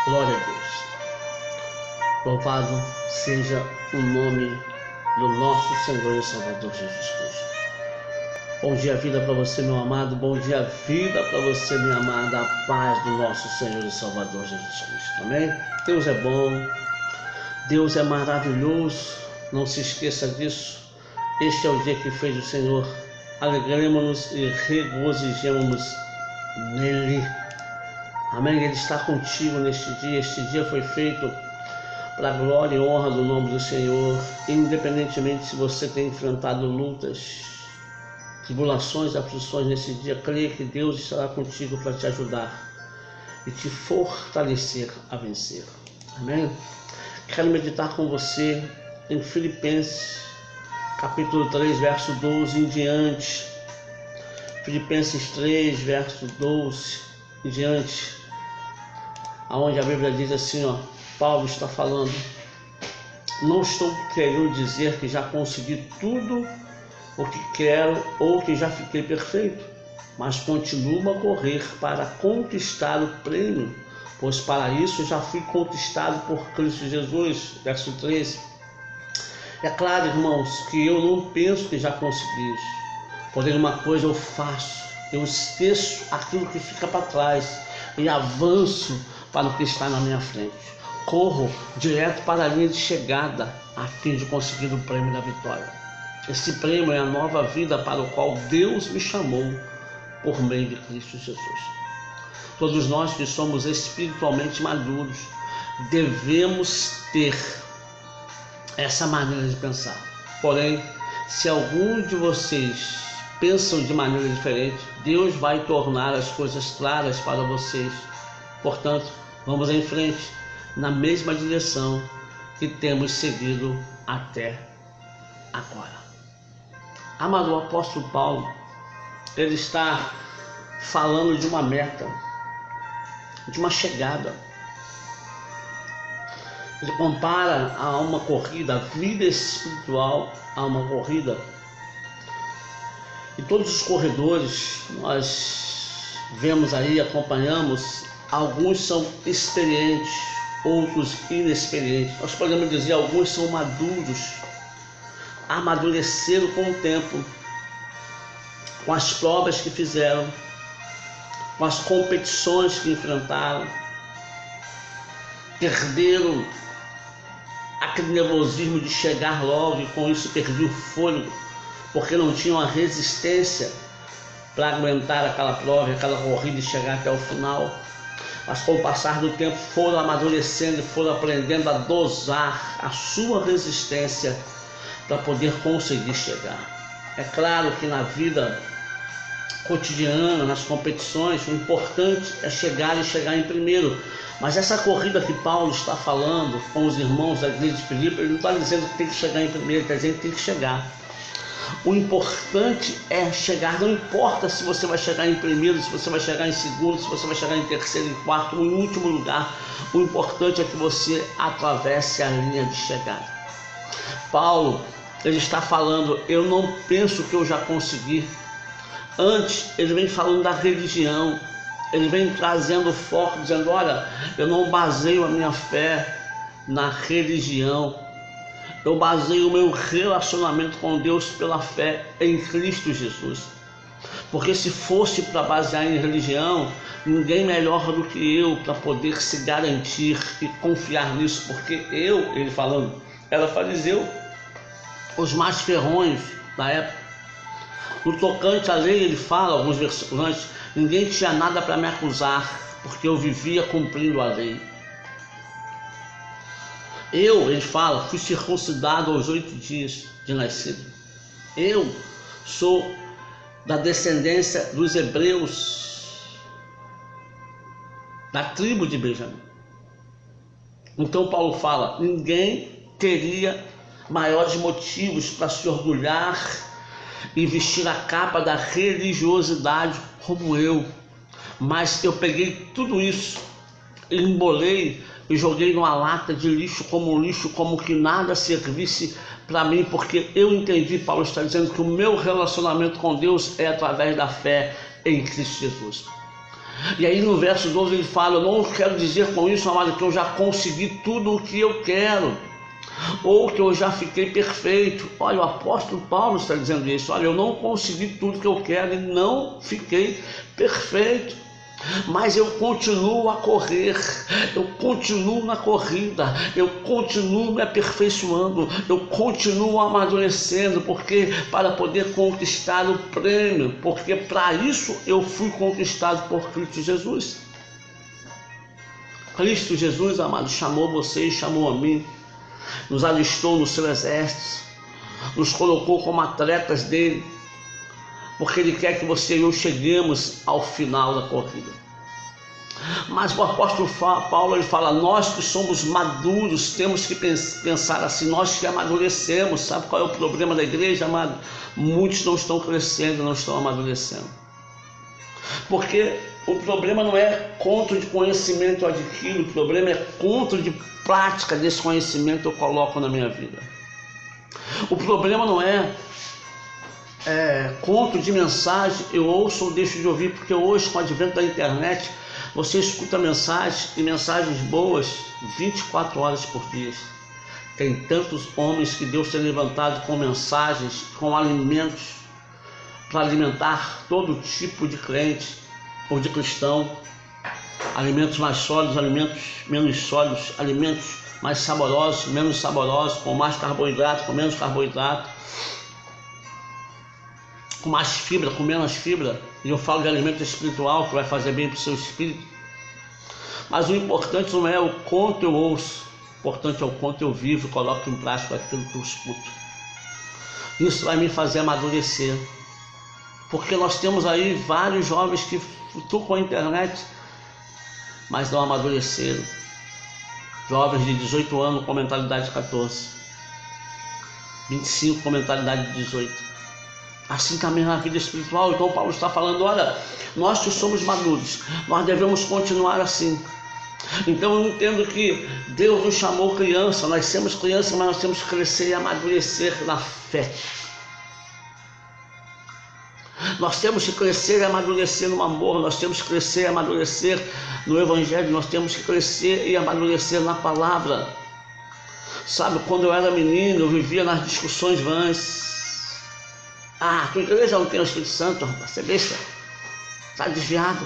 Glória a Deus. Louvado seja o nome do nosso Senhor e Salvador Jesus Cristo. Bom dia, vida para você, meu amado. Bom dia, vida para você, minha amada. A paz do nosso Senhor e Salvador Jesus Cristo. Amém? Deus é bom. Deus é maravilhoso. Não se esqueça disso. Este é o dia que fez o Senhor. Alegremos-nos e regozijemos nele. Amém? Ele está contigo neste dia. Este dia foi feito para a glória e honra do nome do Senhor. Independentemente se você tem enfrentado lutas, tribulações, aflições nesse dia, creia que Deus estará contigo para te ajudar e te fortalecer a vencer. Amém? Quero meditar com você em Filipenses, capítulo 3, verso 12 em diante. Filipenses 3, verso 12 em diante, aonde a Bíblia diz assim, Paulo está falando: não estou querendo dizer que já consegui tudo o que quero ou que já fiquei perfeito, mas continuo a correr para conquistar o prêmio, pois para isso já fui conquistado por Cristo Jesus. Verso 13. É claro, irmãos, que eu não penso que já consegui isso, porém uma coisa eu faço: eu esqueço aquilo que fica para trás e avanço para o que está na minha frente. Corro direto para a linha de chegada a fim de conseguir o prêmio da vitória. Esse prêmio é a nova vida para o qual Deus me chamou por meio de Cristo Jesus. Todos nós que somos espiritualmente maduros devemos ter essa maneira de pensar. Porém, se algum de vocês pensam de maneira diferente, Deus vai tornar as coisas claras para vocês. Portanto, vamos em frente na mesma direção que temos seguido até agora. Amado, o apóstolo Paulo, ele está falando de uma meta, de uma chegada. Ele compara a uma corrida, a vida espiritual a uma corrida. E todos os corredores, nós vemos aí, acompanhamos, alguns são experientes, outros inexperientes. Nós podemos dizer, alguns são maduros, amadureceram com o tempo, com as provas que fizeram, com as competições que enfrentaram, perderam aquele nervosismo de chegar logo e com isso perdiam o fôlego, porque não tinham a resistência para aguentar aquela prova, aquela corrida e chegar até o final. Mas com o passar do tempo foram amadurecendo e foram aprendendo a dosar a sua resistência para poder conseguir chegar. É claro que na vida cotidiana, nas competições, o importante é chegar e chegar em primeiro. Mas essa corrida que Paulo está falando com os irmãos da igreja de Filipe, ele não está dizendo que tem que chegar em primeiro, ele está dizendo que tem que chegar. O importante é chegar, não importa se você vai chegar em primeiro, se você vai chegar em segundo, se você vai chegar em terceiro, em quarto, ou em último lugar. O importante é que você atravesse a linha de chegada. Paulo, ele está falando, eu não penso que eu já consegui. Antes, ele vem falando da religião, ele vem trazendo foco, dizendo, olha, eu não baseio a minha fé na religião, eu baseio o meu relacionamento com Deus pela fé em Cristo Jesus. Porque se fosse para basear em religião, ninguém melhor do que eu para poder se garantir e confiar nisso, porque eu, ele falando, era fariseu, os mais ferrões da época. No tocante à lei, ele fala, alguns versículos antes, ninguém tinha nada para me acusar, porque eu vivia cumprindo a lei. Ele fala, fui circuncidado aos 8 dias de nascido. Eu sou da descendência dos hebreus, da tribo de Benjamim. Então Paulo fala, ninguém teria maiores motivos para se orgulhar e vestir a capa da religiosidade como eu. Mas eu peguei tudo isso, embolei e joguei numa lata de lixo, como que nada servisse para mim, porque eu entendi, Paulo está dizendo que o meu relacionamento com Deus é através da fé em Cristo Jesus. E aí no verso 12 ele fala: eu não quero dizer com isso, amado, que eu já consegui tudo o que eu quero, ou que eu já fiquei perfeito. Olha, o apóstolo Paulo está dizendo isso. Olha, eu não consegui tudo que eu quero e não fiquei perfeito, mas eu continuo a correr, eu continuo na corrida, eu continuo me aperfeiçoando, eu continuo amadurecendo, porque para poder conquistar o prêmio, porque para isso eu fui conquistado por Cristo Jesus. Cristo Jesus, amado, chamou você e chamou a mim, nos alistou no seu exército, nos colocou como atletas dele, porque ele quer que você e eu cheguemos ao final da corrida. Mas o apóstolo Paulo, ele fala: nós que somos maduros temos que pensar assim, nós que amadurecemos. Sabe qual é o problema da igreja, amado? Muitos não estão crescendo, não estão amadurecendo, porque o problema não é quanto de conhecimento eu adquiro, o problema é quanto de prática desse conhecimento eu coloco na minha vida. O problema não é quanto de mensagem eu ouço ou deixo de ouvir, porque hoje, com o advento da internet, você escuta mensagens, e mensagens boas 24 horas por dia. Tem tantos homens que Deus tem levantado com mensagens, com alimentos, para alimentar todo tipo de crente ou de cristão. Alimentos mais sólidos, alimentos menos sólidos, alimentos mais saborosos, menos saborosos, com mais carboidrato, com menos carboidrato, com mais fibra, com menos fibra. E eu falo de alimento espiritual, que vai fazer bem para o seu espírito. Mas o importante não é o quanto eu ouço, o importante é o quanto eu vivo e coloco em prática aquilo que eu escuto. Isso vai me fazer amadurecer, porque nós temos aí vários jovens que futucam a internet, mas não amadureceram. Jovens de 18 anos com mentalidade de 14, 25 com mentalidade de 18. Assim também na vida espiritual. Então Paulo está falando: olha, nós que somos maduros, nós devemos continuar assim. Então eu entendo que Deus nos chamou criança, nós somos crianças, mas nós temos que crescer e amadurecer na fé. Nós temos que crescer e amadurecer no amor, nós temos que crescer e amadurecer no Evangelho, nós temos que crescer e amadurecer na palavra. Sabe, quando eu era menino, eu vivia nas discussões vãs. Ah, tua igreja não tem o Espírito Santo, rapaz, você é besta, está desviado.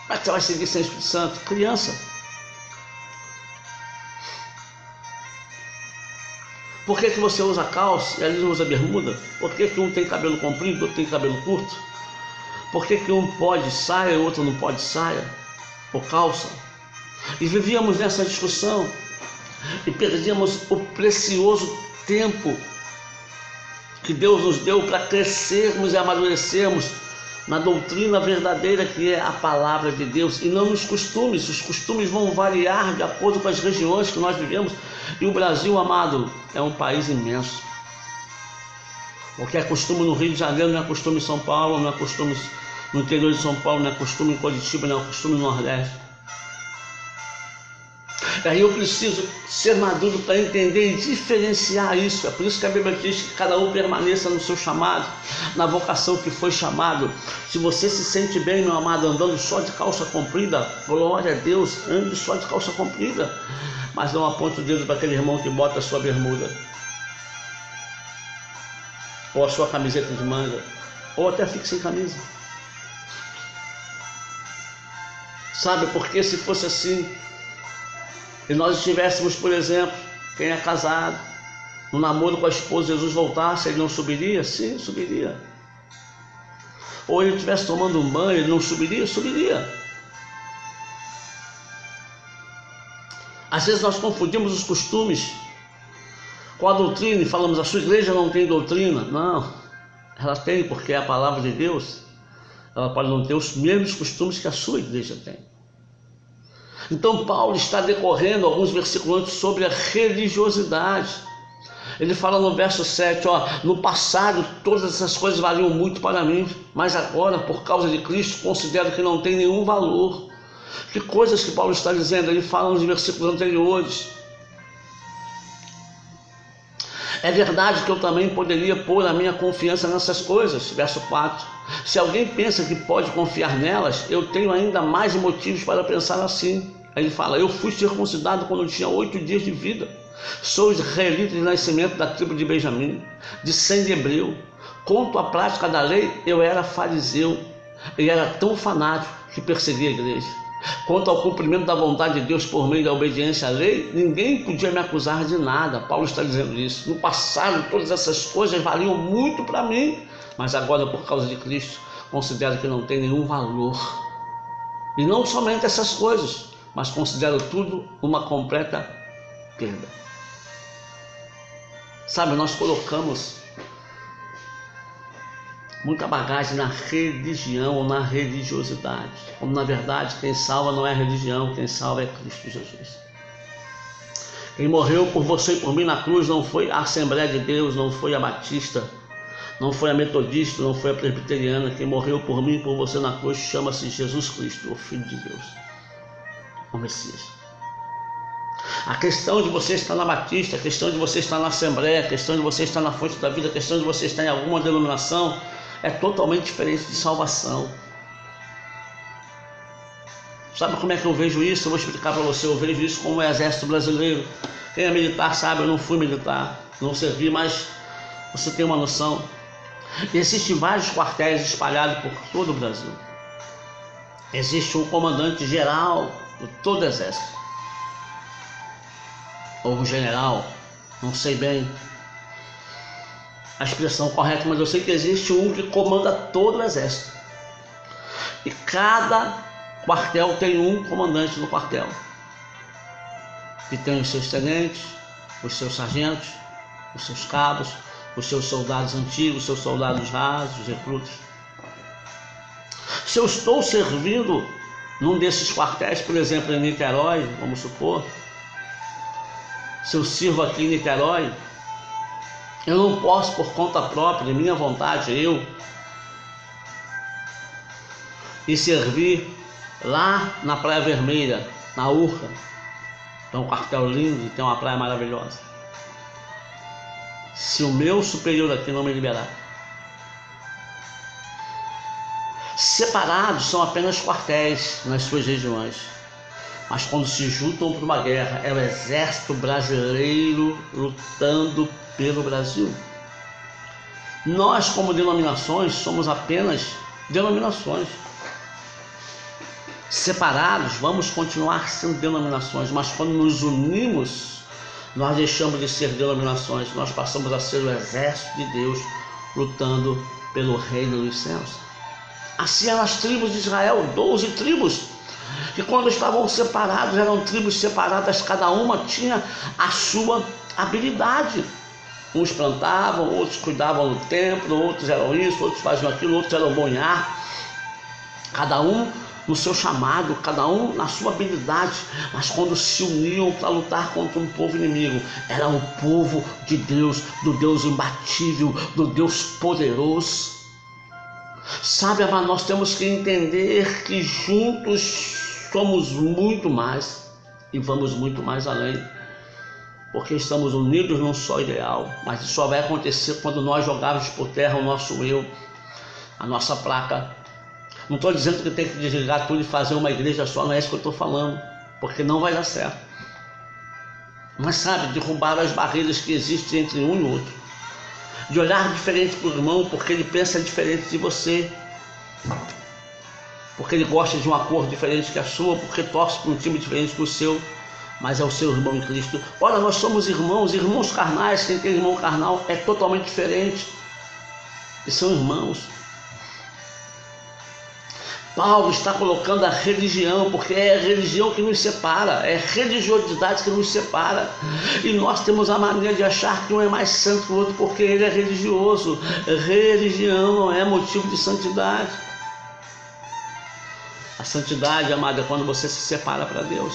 Como é que você vai seguir sem o Espírito Santo? Criança. Por que você usa calça e a Lisa usa bermuda? Por que um tem cabelo comprido e outro tem cabelo curto? Por que um pode saia e o outro não pode saia ou calça? E vivíamos nessa discussão e perdíamos o precioso tempo que Deus nos deu para crescermos e amadurecermos na doutrina verdadeira, que é a palavra de Deus, e não nos costumes. Os costumes vão variar de acordo com as regiões que nós vivemos. E o Brasil, amado, é um país imenso. O que é costume no Rio de Janeiro não é costume em São Paulo, não é costume no interior de São Paulo, não é costume em Curitiba, não é costume no Nordeste. E aí eu preciso ser maduro para entender e diferenciar isso. É por isso que a Bíblia diz que cada um permaneça no seu chamado, na vocação que foi chamado. Se você se sente bem, meu amado, andando só de calça comprida, glória a Deus, ande só de calça comprida. Mas não aponte o dedo para aquele irmão que bota a sua bermuda, ou a sua camiseta de manga, ou até fique sem camisa. Sabe, porque se fosse assim, e nós estivéssemos, por exemplo, quem é casado, no namoro com a esposa, Jesus voltasse, ele não subiria? Sim, subiria. Ou ele estivesse tomando um banho, ele não subiria? Subiria. Às vezes nós confundimos os costumes com a doutrina e falamos: a sua igreja não tem doutrina. Não, ela tem, porque é a palavra de Deus. Ela pode não ter os mesmos costumes que a sua igreja tem. Então Paulo está decorrendo alguns versículos antes sobre a religiosidade. Ele fala no verso 7, no passado todas essas coisas valiam muito para mim, mas agora, por causa de Cristo, considero que não tem nenhum valor. Que coisas que Paulo está dizendo? Ele fala nos versículos anteriores. É verdade que eu também poderia pôr a minha confiança nessas coisas. Verso 4. Se alguém pensa que pode confiar nelas, eu tenho ainda mais motivos para pensar assim. Aí ele fala, eu fui circuncidado quando eu tinha 8 dias de vida. Sou israelita de nascimento da tribo de Benjamim, de sangue hebreu. Quanto à prática da lei, eu era fariseu e era tão fanático que perseguia a igreja. Quanto ao cumprimento da vontade de Deus por meio da obediência à lei, ninguém podia me acusar de nada. Paulo está dizendo isso. No passado, todas essas coisas valiam muito para mim, mas agora, por causa de Cristo, considero que não tem nenhum valor. E não somente essas coisas, mas considero tudo uma completa perda. Sabe, nós colocamos muita bagagem na religião ou na religiosidade, como na verdade quem salva não é a religião, quem salva é Cristo Jesus. Quem morreu por você e por mim na cruz não foi a Assembleia de Deus, não foi a Batista, não foi a Metodista, não foi a Presbiteriana. Quem morreu por mim e por você na cruz chama-se Jesus Cristo, o Filho de Deus, o Messias. A questão de você estar na Batista, a questão de você estar na Assembleia, a questão de você estar na Fonte da Vida, a questão de você estar em alguma denominação é totalmente diferente de salvação. Sabe como é que eu vejo isso? Eu vou explicar para você. Eu vejo isso como o Exército Brasileiro. Quem é militar sabe, eu não fui militar, não servi, mas você tem uma noção. Existem vários quartéis espalhados por todo o Brasil. Existe um comandante geral de todo o Exército. Ou um general, não sei bem a expressão correta, mas eu sei que existe um que comanda todo o Exército. E cada quartel tem um comandante no quartel. Que tem os seus tenentes, os seus sargentos, os seus cabos, os seus soldados antigos, os seus soldados rasos, os recrutas. Se eu estou servindo num desses quartéis, por exemplo, em Niterói, vamos supor, se eu sirvo aqui em Niterói, eu não posso, por conta própria, de minha vontade, e servir lá na Praia Vermelha, na Urca. Tem um quartel lindo e tem uma praia maravilhosa. Se o meu superior aqui não me liberar. Separados são apenas quartéis nas suas regiões. Mas quando se juntam para uma guerra, é o Exército Brasileiro lutando pelo Brasil. Nós, como denominações, somos apenas denominações. Separados, vamos continuar sendo denominações, mas quando nos unimos, nós deixamos de ser denominações, nós passamos a ser o Exército de Deus lutando pelo reino dos céus. Assim eram as tribos de Israel, 12 tribos. Que quando estavam separados, eram tribos separadas, cada uma tinha a sua habilidade. Uns plantavam, outros cuidavam do templo, outros eram isso, outros faziam aquilo, outros eram bom em ar. Cada um no seu chamado, cada um na sua habilidade, mas quando se uniam para lutar contra um povo inimigo, era o povo de Deus, do Deus imbatível, do Deus poderoso. Sabe, mas nós temos que entender que juntos somos muito mais e vamos muito mais além, porque estamos unidos num só ideal, mas isso só vai acontecer quando nós jogarmos por terra o nosso eu, a nossa placa. Não estou dizendo que tem que desligar tudo e fazer uma igreja só, não é isso que eu estou falando, porque não vai dar certo. Mas sabe, derrubar as barreiras que existem entre um e outro, de olhar diferente para o irmão porque ele pensa diferente de você, porque ele gosta de uma cor diferente que a sua, porque torce para um time diferente do seu, mas é o seu irmão em Cristo. Olha, nós somos irmãos, irmãos carnais. Quem tem irmão carnal é totalmente diferente, e são irmãos. Paulo está colocando a religião, porque é a religião que nos separa, é a religiosidade que nos separa, e nós temos a mania de achar que um é mais santo que o outro porque ele é religioso. Religião não é motivo de santidade. A santidade, amada, é quando você se separa para Deus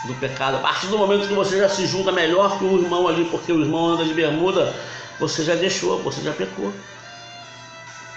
do pecado. A partir do momento que você já se julga melhor que o irmão ali, porque o irmão anda de bermuda, você já deixou, você já pecou.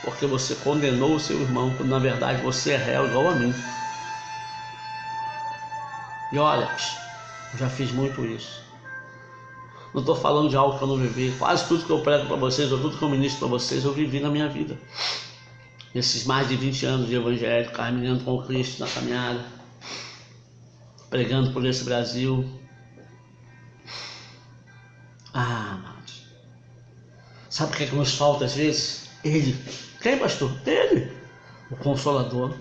Porque você condenou o seu irmão, quando na verdade você é réu igual a mim. E olha, eu já fiz muito isso. Não estou falando de algo que eu não vivi. Quase tudo que eu prego para vocês, ou tudo que eu ministro para vocês, eu vivi na minha vida. Nesses mais de 20 anos de evangelho, caminhando com Cristo na caminhada, pregando por esse Brasil. Amados, sabe o que é que nos falta às vezes? Ele. Quem, pastor? Ele, o Consolador.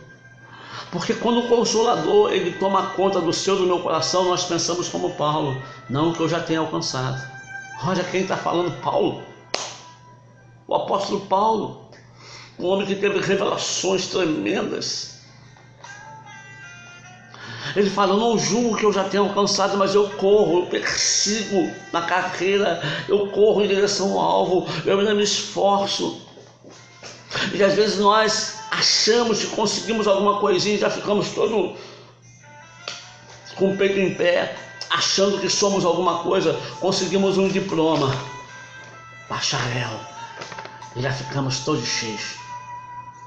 Porque quando o Consolador ele toma conta do seu, do meu coração, nós pensamos como Paulo, não que eu já tenha alcançado. Olha quem está falando, Paulo, o apóstolo Paulo, um homem que teve revelações tremendas. Ele fala, eu não julgo que eu já tenha alcançado, mas eu corro, eu persigo na carreira, eu corro em direção ao alvo, eu ainda me esforço. E às vezes nós achamos que conseguimos alguma coisinha e já ficamos todos com o peito em pé, achando que somos alguma coisa, conseguimos um diploma, bacharel, e já ficamos todos cheios.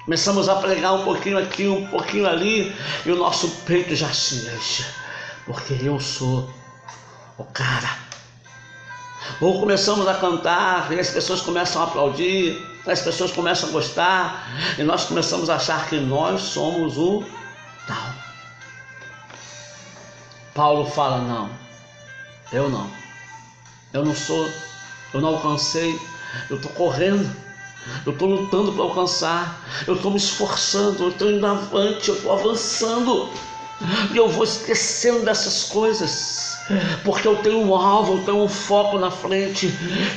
Começamos a pregar um pouquinho aqui, um pouquinho ali, e o nosso peito já se enche, porque eu sou o cara. Ou começamos a cantar, e as pessoas começam a aplaudir, as pessoas começam a gostar, e nós começamos a achar que nós somos o tal. Paulo fala, não, eu não sou, eu não alcancei, eu estou correndo, eu estou lutando para alcançar, eu estou me esforçando, eu estou indo avante, eu estou avançando, e eu vou esquecendo dessas coisas, porque eu tenho um alvo, eu tenho um foco na frente,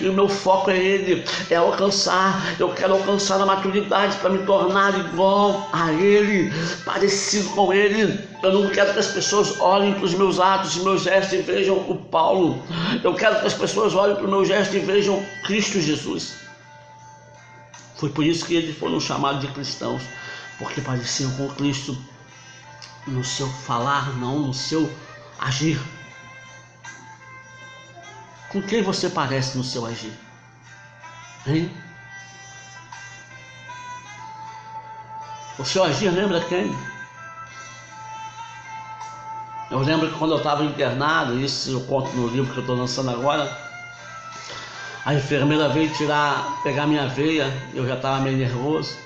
e o meu foco é Ele, é alcançar. Eu quero alcançar a maturidade para me tornar igual a Ele, parecido com Ele. Eu não quero que as pessoas olhem para os meus atos e meus gestos e vejam o Paulo. Eu quero que as pessoas olhem para o meu gesto e vejam Cristo Jesus. Foi por isso que eles foram chamados de cristãos, porque pareciam com Cristo no seu falar, não no seu agir. Com quem você parece no seu agir? Hein? O seu agir lembra quem? Eu lembro que quando eu estava internado, isso eu conto no livro que eu estou lançando agora, a enfermeira veio pegar minha veia, eu já estava meio nervoso.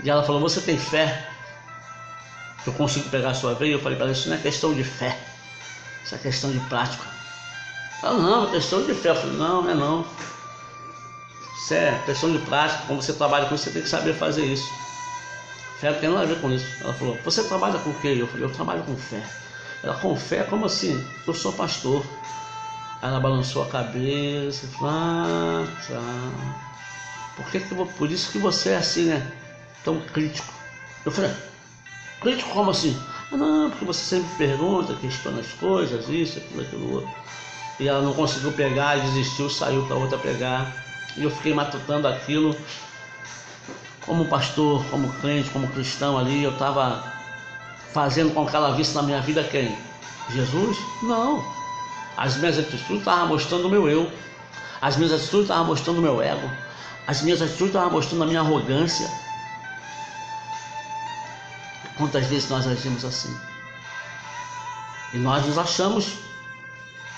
E ela falou, você tem fé? Eu consigo pegar a sua veia? Eu falei para ela, isso não é questão de fé. Isso é questão de prática. Ela, não, é questão de fé. Eu falei, não, não é não. Isso é questão de prática. Como você trabalha com isso, você tem que saber fazer isso. Fé não tem nada a ver com isso. Ela falou, você trabalha com o quê? Eu falei, eu trabalho com fé. Ela, com fé? Como assim? Eu sou pastor. Ela balançou a cabeça e falou, tá. Por isso que você é assim, né? Tão crítico. Eu falei, crítico como assim? Não, porque você sempre pergunta, questiona as coisas, isso, aquilo outro. E ela não conseguiu pegar, desistiu, saiu para outra pegar. E eu fiquei matutando aquilo. Como pastor, como crente, como cristão ali, eu estava fazendo com que ela visse na minha vida quem? Jesus? Não. As minhas atitudes estavam mostrando o meu eu. As minhas atitudes estavam mostrando o meu ego. As minhas atitudes estavam mostrando a minha arrogância. Quantas vezes nós agimos assim? E nós nos achamos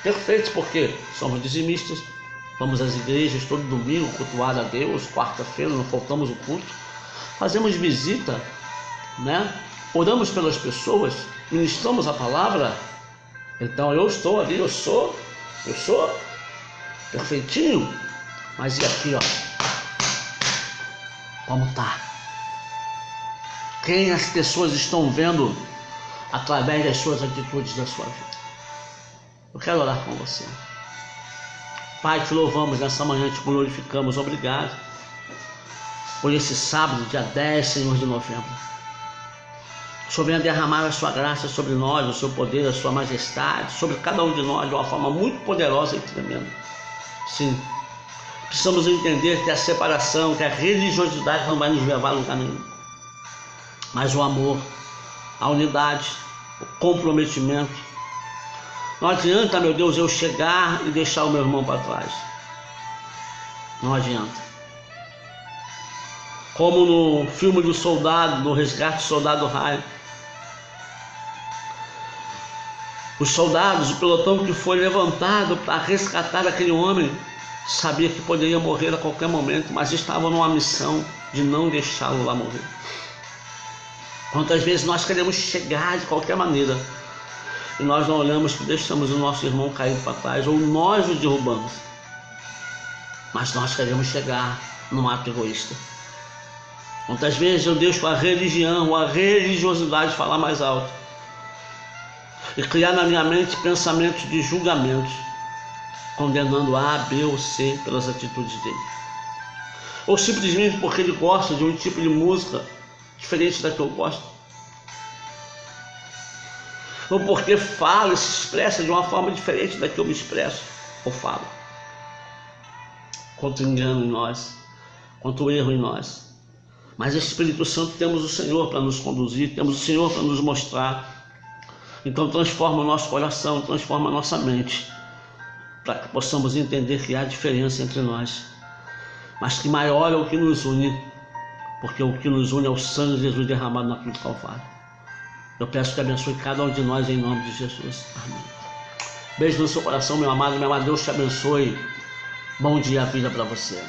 perfeitos, porque somos dizimistas, vamos às igrejas todo domingo, cultuar a Deus, quarta-feira, não faltamos o culto, fazemos visita, né? Oramos pelas pessoas, ministramos a palavra. Então eu estou ali, eu sou perfeitinho, mas e aqui, ó, como tá? Quem as pessoas estão vendo através das suas atitudes da sua vida? Eu quero orar com você. Pai, te louvamos nessa manhã, te glorificamos, obrigado por esse sábado, dia 10, Senhor, de novembro. O Senhor venha derramar a sua graça sobre nós, o seu poder, a sua majestade, sobre cada um de nós de uma forma muito poderosa e tremenda. Sim, precisamos entender que a separação, que a religiosidade não vai nos levar a lugar nenhum. Mas o amor, a unidade, o comprometimento. Não adianta, meu Deus, eu chegar e deixar o meu irmão para trás. Não adianta. Como no filme do soldado, no Resgate do Soldado Ryan. Os soldados, o pelotão que foi levantado para resgatar aquele homem, sabia que poderia morrer a qualquer momento, mas estavam numa missão de não deixá-lo lá morrer. Quantas vezes nós queremos chegar de qualquer maneira e nós não olhamos que deixamos o nosso irmão cair para trás, ou nós o derrubamos, mas nós queremos chegar num ato egoísta. Quantas vezes eu deixo a religião, a religiosidade falar mais alto e criar na minha mente pensamentos de julgamentos, condenando A, B ou C pelas atitudes dele, ou simplesmente porque ele gosta de um tipo de música diferente da que eu gosto, ou porque fala e se expressa de uma forma diferente da que eu me expresso ou falo. Quanto engano em nós, quanto erro em nós. Mas Espírito Santo, temos o Senhor para nos conduzir, temos o Senhor para nos mostrar. Então transforma o nosso coração, transforma a nossa mente, para que possamos entender que há diferença entre nós, mas que maior é o que nos une, porque o que nos une é o sangue de Jesus derramado na cruz do Calvário. Eu peço que abençoe cada um de nós em nome de Jesus. Amém. Beijo no seu coração, meu amado, minha amada. Deus te abençoe. Bom dia, vida para você.